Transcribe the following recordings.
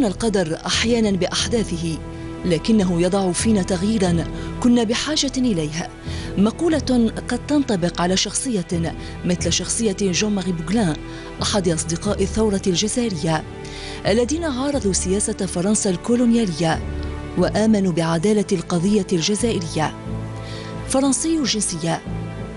يخدعنا القدر أحيانا بأحداثه، لكنه يضع فينا تغييرا كنا بحاجة إليه. مقولة قد تنطبق على شخصية مثل شخصية جون ماري بوغلان، أحد أصدقاء الثورة الجزائرية الذين عارضوا سياسة فرنسا الكولونيالية وآمنوا بعدالة القضية الجزائرية. فرنسي الجنسية،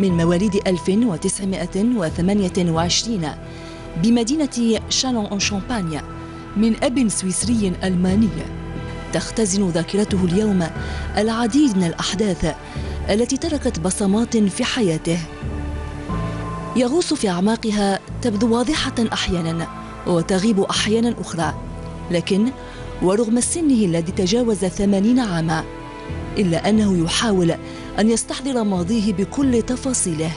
من مواليد 1928 بمدينة شالون أون شامبانيا، من أب سويسري ألماني. تختزن ذاكرته اليوم العديد من الأحداث التي تركت بصمات في حياته، يغوص في أعماقها، تبدو واضحة أحيانا وتغيب أحيانا أخرى، لكن ورغم سنه الذي تجاوز 80 عاما إلا أنه يحاول أن يستحضر ماضيه بكل تفاصيله.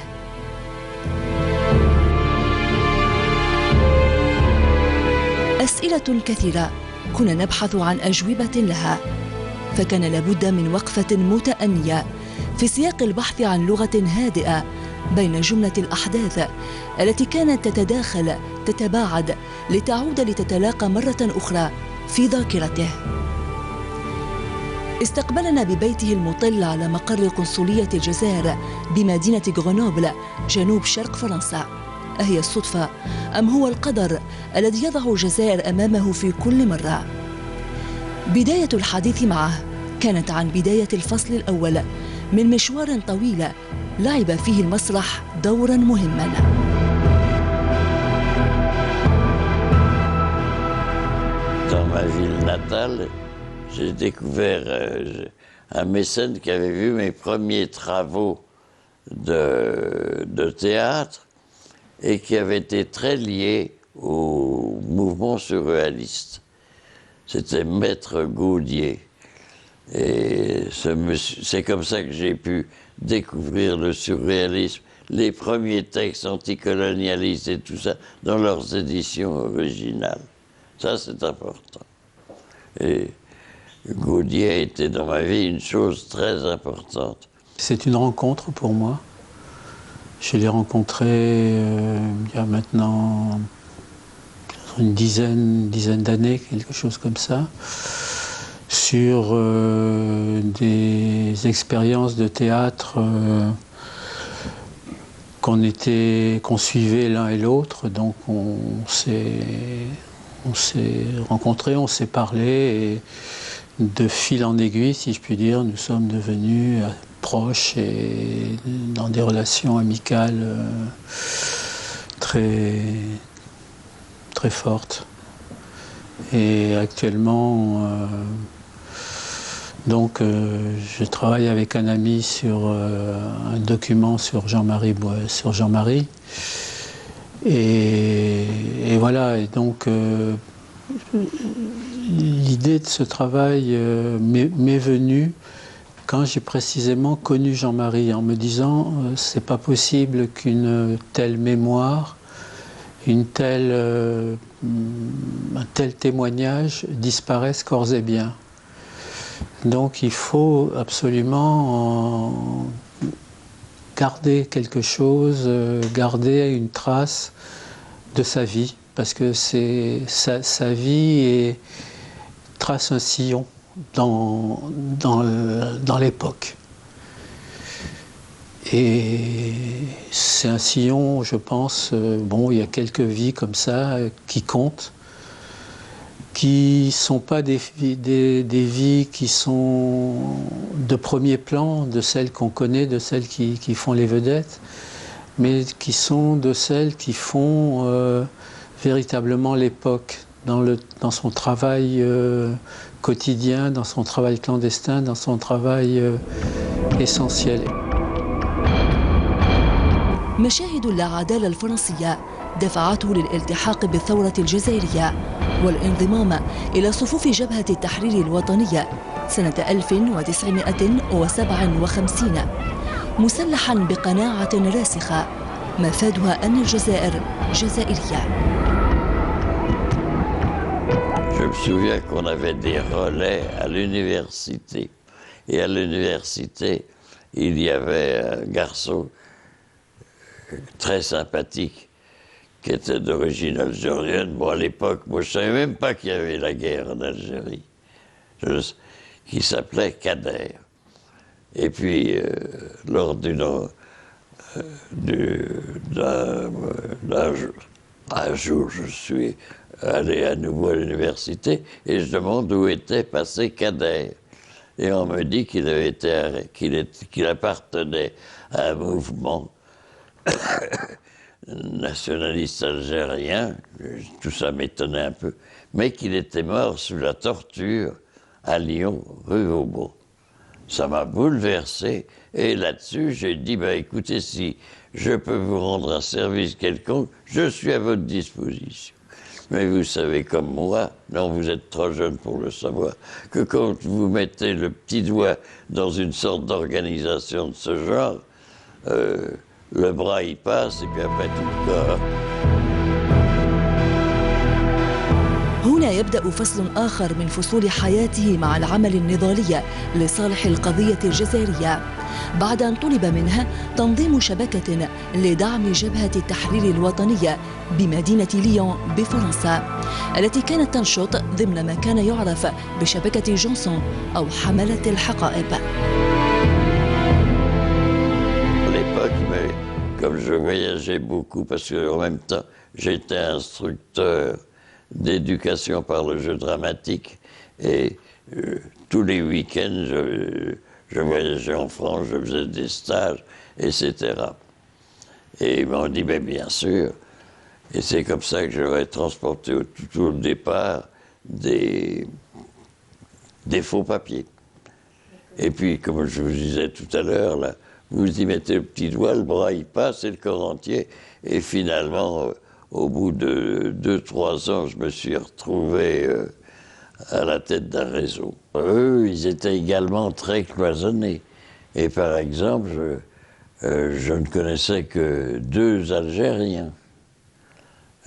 أسئلة كثيرة كنا نبحث عن أجوبة لها، فكان لابد من وقفة متأنية في سياق البحث عن لغة هادئة بين جملة الأحداث التي كانت تتداخل تتباعد لتعود لتتلاقى مرة أخرى في ذاكرته. استقبلنا ببيته المطل على مقر قنصلية الجزائر بمدينة غرنوبل جنوب شرق فرنسا. أهي الصدفة أم هو القدر الذي يضع الجزائر أمامه في كل مرة؟ بداية الحديث معه كانت عن بداية الفصل الأول من مشوار طويل لعب فيه المسرح دورا مهما. Dans ma ville natale, j'ai découvert un mécène qui avait vu mes premiers travaux de théâtre et qui avait été très lié au mouvement surréaliste. C'était Maître Gaudier. Et c'est comme ça que j'ai pu découvrir le surréalisme, les premiers textes anticolonialistes et tout ça, dans leurs éditions originales. Ça, c'est important. Et Gaudier a été dans ma vie une chose très importante. C'est une rencontre pour moi. Je l'ai rencontré il y a maintenant une dizaine d'années, quelque chose comme ça, sur des expériences de théâtre qu'on suivait l'un et l'autre. Donc on s'est rencontrés, on s'est parlé, et de fil en aiguille, si je puis dire, nous sommes devenus proches et dans des relations amicales très fortes. Et actuellement, je travaille avec un ami sur un document sur Jean-Marie. Et voilà, et donc l'idée de ce travail m'est venue quand j'ai précisément connu Jean-Marie, en me disant c'est pas possible qu'une telle mémoire, un tel témoignage disparaisse corps et biens. Donc il faut absolument garder quelque chose, garder une trace de sa vie, parce que sa vie trace un sillon dans l'époque. Et c'est un sillon, je pense, il y a quelques vies comme ça qui comptent, qui ne sont pas des vies qui sont de premier plan, de celles qu'on connaît, de celles qui font les vedettes, mais qui sont de celles qui font véritablement l'époque, dans son travail quotidien, dans son travail clandestin, dans son travail essentiel. مشاهد العدالة الفرنسية دفعته للالتحاق بالثورة الجزائرية والانضمام إلى صفوف جبهة التحرير الوطنية سنة 1957 مسلحا بقناعة راسخة مفادها أن الجزائر جزائرية. Je me souviens qu'on avait des relais à l'université. Et à l'université, il y avait un garçon très sympathique qui était d'origine algérienne. Bon, à l'époque, moi, je ne savais même pas qu'il y avait la guerre en Algérie, qui s'appelait Kader. Et puis, lors un jour, je suis allé à nouveau à l'université et je demande où était passé Kader. Et on me dit qu'il appartenait à un mouvement nationaliste algérien, tout ça m'étonnait un peu, mais qu'il était mort sous la torture à Lyon, rue Vauban. Ça m'a bouleversé, et là-dessus, j'ai dit, ben, écoutez, si je peux vous rendre un service quelconque, je suis à votre disposition. Mais vous savez comme moi, non, vous êtes trop jeune pour le savoir, que quand vous mettez le petit doigt dans une sorte d'organisation de ce genre, le bras y passe, et puis après tout le corps. هنا يبدأ فصل آخر من فصول حياته مع العمل النضالي لصالح القضية الجزائرية، بعد أن طلب منها تنظيم شبكة لدعم جبهة التحرير الوطنية بمدينة ليون بفرنسا، التي كانت تنشط ضمن ما كان يعرف بشبكة جونسون أو حملة الحقائب. À l'époque, mais comme je voyageais beaucoup, parce qu'en même temps, j'étais instructeur d'éducation par le jeu dramatique, et tous les week-ends, je voyageais en France, je faisais des stages, etc. Et ils m'ont dit, ben, bien sûr, et c'est comme ça que j'aurais transporté tout au départ des faux papiers. Et puis, comme je vous disais tout à l'heure, là, vous y mettez le petit doigt, le bras y passe, et le corps entier, et finalement, au bout de 2-3 ans, je me suis retrouvé à la tête d'un réseau. Eux, ils étaient également très cloisonnés. Et par exemple, je ne connaissais que 2 Algériens,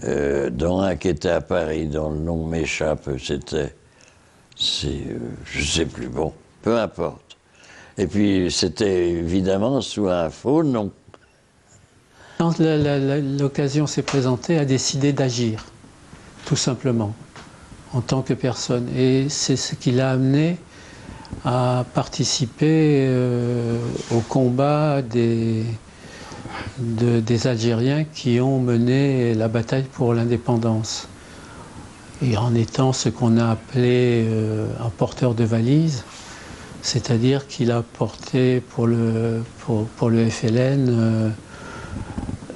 dont un qui était à Paris, dont le nom m'échappe, je ne sais plus, bon, peu importe. Et puis, c'était évidemment sous un faux nom. Quand l'occasion s'est présentée, a décidé d'agir, tout simplement, en tant que personne. Et c'est ce qui l'a amené à participer au combat des Algériens qui ont mené la bataille pour l'indépendance. Et en étant ce qu'on a appelé un porteur de valise, c'est-à-dire qu'il a porté pour le FLN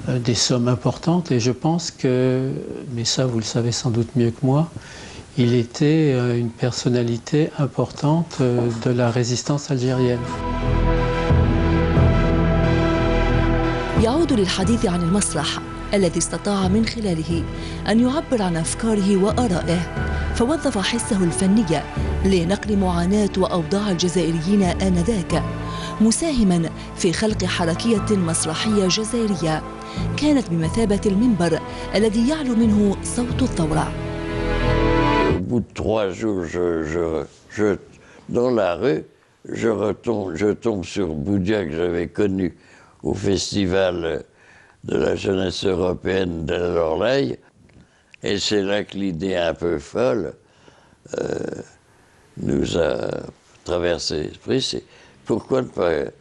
des sommes importantes, et je pense que, mais ça vous le savez sans doute mieux que moi, il était une personnalité importante de la résistance algérienne. يعود للحديث عن المسرح الذي استطاع من خلاله أن يعبر عن أفكاره وآرائه، فوظف حسه الفني لنقل معاناة وأوضاع الجزائريين آنذاك، مساهما في خلق حركية مسرحية جزائرية كانت بمثابة المنبر الذي يعلو منه صوت الثورة. Au bout de 3 jours, dans la rue, je tombe sur Boudia que j'avais connu au festival de la jeunesse européenne de l'Orleille, et c'est là que l'idée un peu folle nous a traversé l'esprit, c'est pourquoi ne pas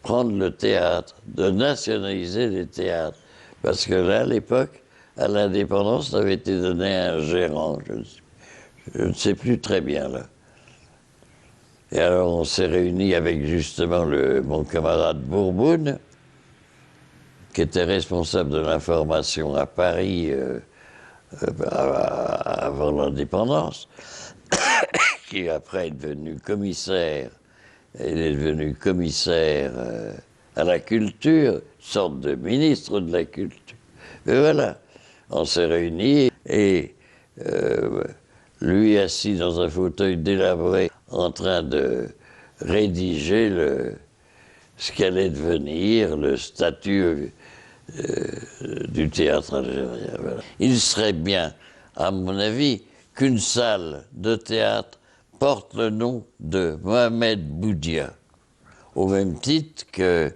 prendre le théâtre, de nationaliser les théâtres, parce que là, à l'époque, à l'indépendance, ça avait été donné à un gérant, je ne sais plus très bien là. Et alors on s'est réunis avec justement mon camarade Bourboune, qui était responsable de l'information à Paris avant l'indépendance, qui après est devenu commissaire. Il est devenu commissaire à la culture, sorte de ministre de la culture. Et voilà, on s'est réunis et lui assis dans un fauteuil délabré en train de rédiger ce qu'allait devenir le statut du théâtre algérien. Voilà. Il serait bien, à mon avis, qu'une salle de théâtre porte le nom de Mohamed Boudia, au même titre qu'à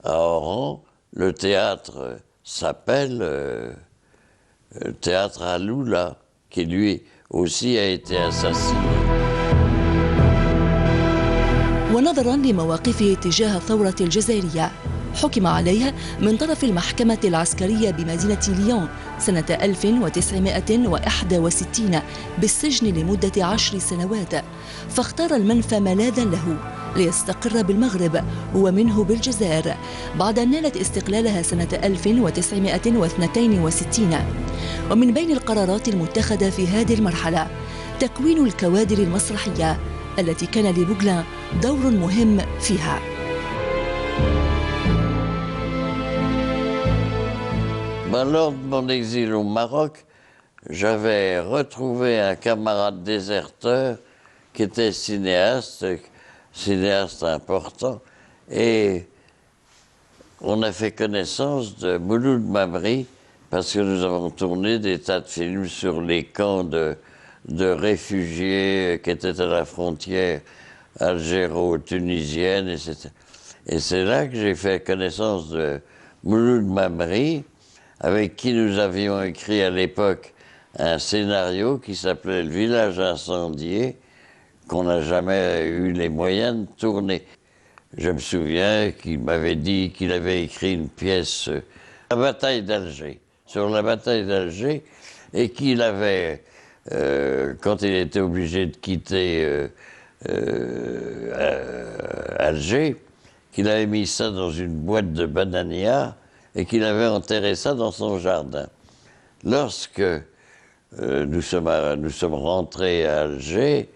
Oran, le théâtre s'appelle théâtre à Lula, qui lui aussi a été assassiné. ونظرا لمواقفه تجاه الثورة الجزائرية حكم عليه من طرف المحكمة العسكرية بمدينة ليون سنة 1961 بالسجن لمدة 10 سنوات، فاختار المنفى ملاذا له ليستقر بالمغرب ومنه بالجزائر بعد أن نالت استقلالها سنة 1962. ومن بين القرارات المتخذة في هذه المرحلة تكوين الكوادر المسرحية التي كان لبوغلان دور مهم فيها. Lors de mon exil au Maroc, j'avais retrouvé un camarade déserteur qui était cinéaste important, et on a fait connaissance de Mouloud Mamri parce que nous avons tourné des tas de films sur les camps de réfugiés qui étaient à la frontière algéro-tunisienne, etc. Et c'est là que j'ai fait connaissance de Mouloud Mamri, avec qui nous avions écrit à l'époque un scénario qui s'appelait Le village incendié, qu'on n'a jamais eu les moyens de tourner. Je me souviens qu'il m'avait dit qu'il avait écrit une pièce, La bataille d'Alger, sur la bataille d'Alger, et qu'il avait, quand il était obligé de quitter Alger, qu'il avait mis ça dans une boîte de banania et qu'il avait enterré ça dans son jardin. Lorsque nous sommes rentrés à Alger,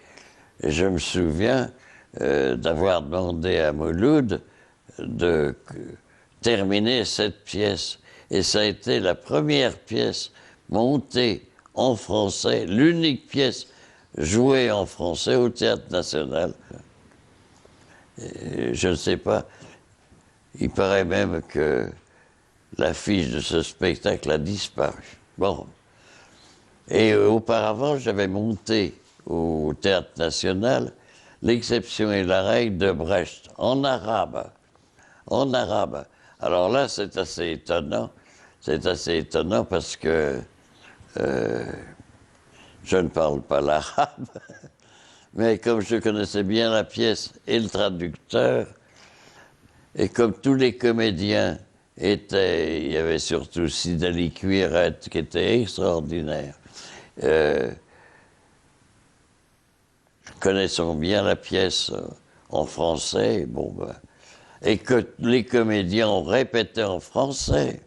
je me souviens d'avoir demandé à Mouloud de terminer cette pièce. Et ça a été la première pièce montée en français, l'unique pièce jouée en français au Théâtre National. Et je ne sais pas, il paraît même que l'affiche de ce spectacle a disparu. Bon. Et auparavant, j'avais monté au Théâtre National L'exception et la règle de Brecht, en arabe. En arabe. Alors là, c'est assez étonnant. C'est assez étonnant parce que je ne parle pas l'arabe, mais comme je connaissais bien la pièce et le traducteur, et comme tous les comédiens étaient, il y avait surtout Sidali Cuirette qui était extraordinaire, connaissant bien la pièce en français, bon ben, et que les comédiens ont répété en français.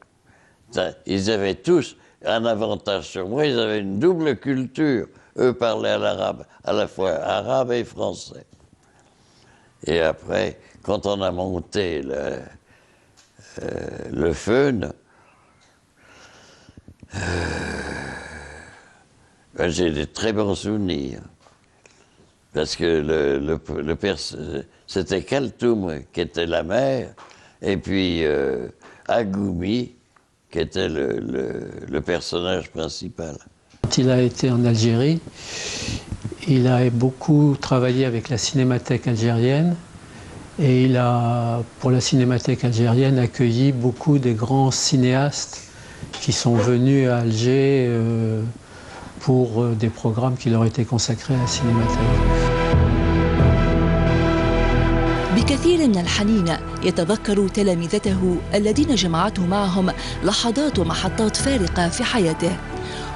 Ils avaient tous un avantage sur moi, ils avaient une double culture. Eux parlaient à l'arabe, à la fois arabe et français. Et après, quand on a monté le Feun, j'ai des très bons souvenirs. Parce que c'était Kaltoum qui était la mère, et puis Agoumi qui était le personnage principal. Quand il a été en Algérie, il a beaucoup travaillé avec la Cinémathèque algérienne, et il a, pour la Cinémathèque algérienne, accueilli beaucoup des grands cinéastes qui sont venus à Alger pour des programmes qui leur étaient consacrés à la Cinémathèque. بكثير من الحنين يتذكر تلامذته الذين جمعته معهم لحظات ومحطات فارقة في حياته.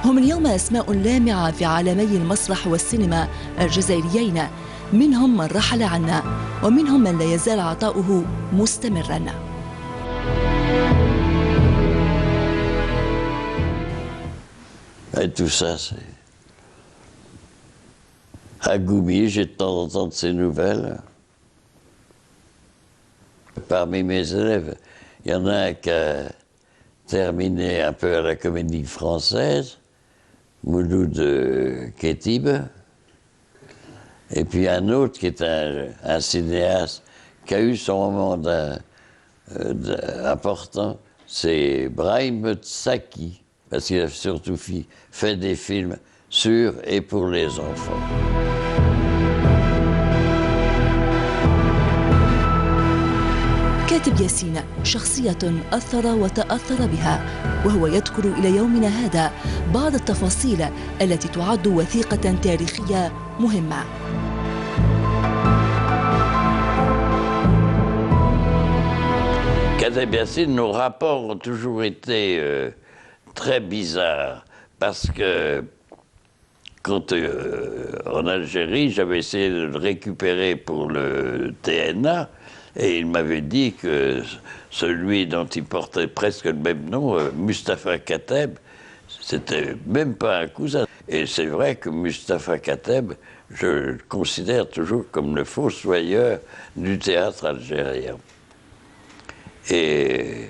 هم اليوم أسماء لامعة في عالمي المسرح والسينما الجزائريين، منهم من رحل عنا ومنهم من لا يزال عطاؤه مستمراً. Et tout ça, c'est... Agoumi, j'ai de temps en temps de ses nouvelles. Parmi mes élèves, il y en a un qui a terminé un peu à la Comédie Française, Mouloud Ketib, et puis un autre qui est un cinéaste qui a eu son moment important, c'est Brahim Tsaki, parce qu'il a surtout fait des films sur et pour les enfants. الكاتب ياسين شخصية أثر وتأثر بها، وهو يذكر إلى يومنا هذا بعض التفاصيل التي تعد وثيقة تاريخية مهمة. Kateb Yassine, nos rapports ont toujours été très bizarres, parce que quand en Algérie, j'avais essayé de le récupérer pour le TNA, et il m'avait dit que celui dont il portait presque le même nom, Mustapha Kateb, c'était même pas un cousin. Et c'est vrai que Mustapha Kateb, je le considère toujours comme le fossoyeur du théâtre algérien. Et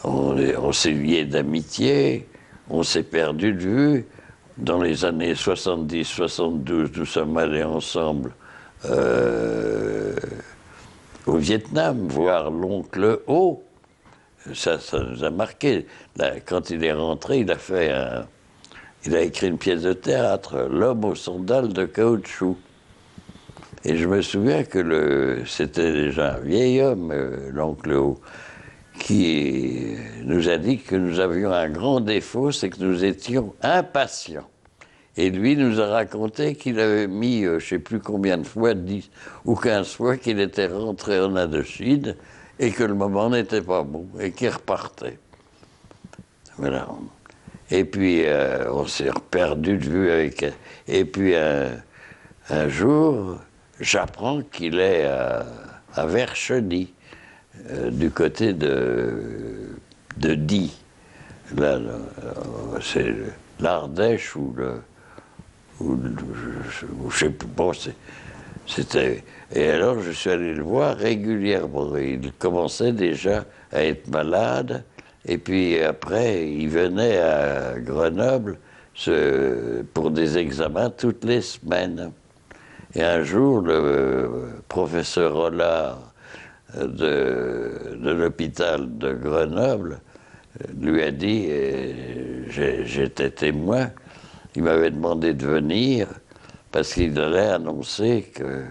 on s'est liés d'amitié, on s'est perdu de vue. Dans les années 70-72, nous sommes allés ensemble au Vietnam, voir l'oncle Ho. Ça nous a marqué. Là, quand il est rentré, il a écrit une pièce de théâtre, L'homme aux sandales de caoutchouc. Et je me souviens que c'était déjà un vieil homme, l'oncle Ho, qui nous a dit que nous avions un grand défaut, c'est que nous étions impatients. Et lui nous a raconté qu'il avait mis, je ne sais plus combien de fois, 10 ou 15 fois, qu'il était rentré en Indochine et que le moment n'était pas bon et qu'il repartait. Voilà. Et puis, on s'est perdu de vue avec... Et puis, un jour, j'apprends qu'il est à Vercheny, du côté de Die. Là, c'est l'Ardèche ou je sais plus. Bon, c'était... Et alors, je suis allé le voir régulièrement. Il commençait déjà à être malade. Et puis après, il venait à Grenoble pour des examens toutes les semaines. Et un jour, le professeur Hollard de l'hôpital de Grenoble lui a dit, j'étais témoin, il m'avait demandé de venir parce qu'il allait annoncer que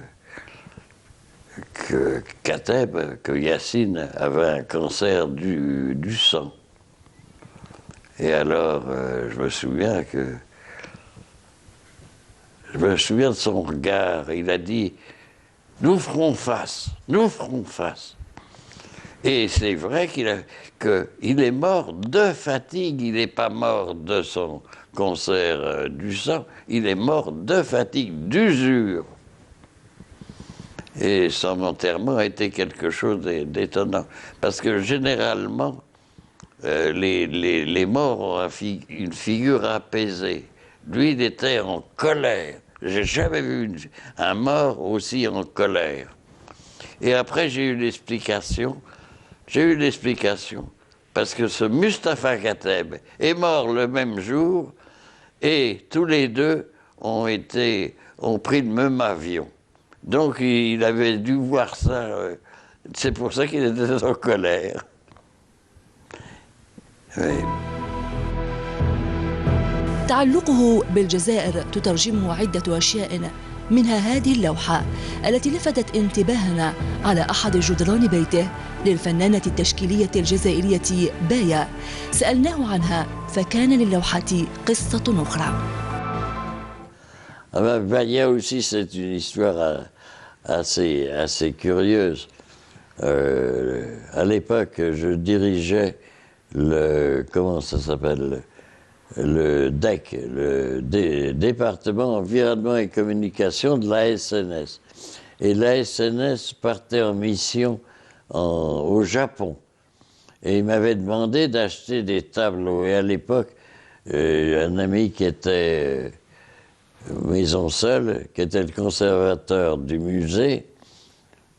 Kateb, que Yassine avait un cancer du sang. Et alors, je me souviens de son regard. Il a dit, nous ferons face, nous ferons face. Et c'est vrai qu'il est mort de fatigue, il n'est pas mort de son cancer du sang, il est mort de fatigue, d'usure. Et son enterrement a été quelque chose d'étonnant. Parce que généralement, les morts ont une figure apaisée. Lui, il était en colère. J'ai jamais vu un mort aussi en colère. Et après, j'ai eu l'explication. Parce que ce Mustapha Kateb est mort le même jour et tous les deux ont pris le même avion. Donc il avait dû voir ça. C'est pour ça qu'il était en colère. Oui. تعلقه بالجزائر تترجمه عدة أشياء، منها هذه اللوحة التي لفتت انتباهنا على أحد جدران بيته للفنانة التشكيلية الجزائرية بايا. سألناه عنها فكان للوحة قصة أخرى. Baïa aussi, c'est une histoire assez curieuse. À l'époque, je dirigeais comment ça s'appelle, le DEC, le département environnement et communication de la SNS. Et la SNS partait en mission au Japon. Et il m'avait demandé d'acheter des tableaux. Et à l'époque, un ami qui était Maison Seule, qui était le conservateur du musée,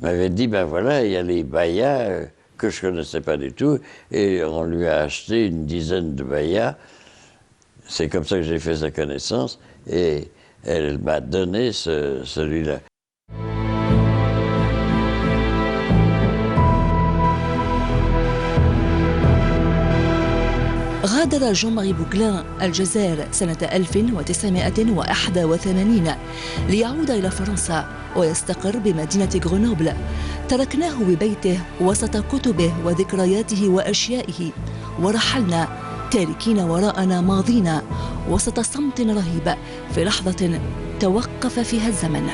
m'avait dit, ben voilà, il y a les Bayas que je ne connaissais pas du tout, et on lui a acheté une dizaine de Bayas. C'est comme ça que j'ai fait sa connaissance, et elle m'a donné celui-là. غادر جون ماري بوكلان الجزائر سنة 1981 ليعود إلى فرنسا ويستقر بمدينة غرنوبل. تركناه ببيته وسط كتبه وذكرياته وأشيائه، ورحلنا تاركين وراءنا ماضينا وسط صمت رهيب في لحظة توقف فيها الزمن.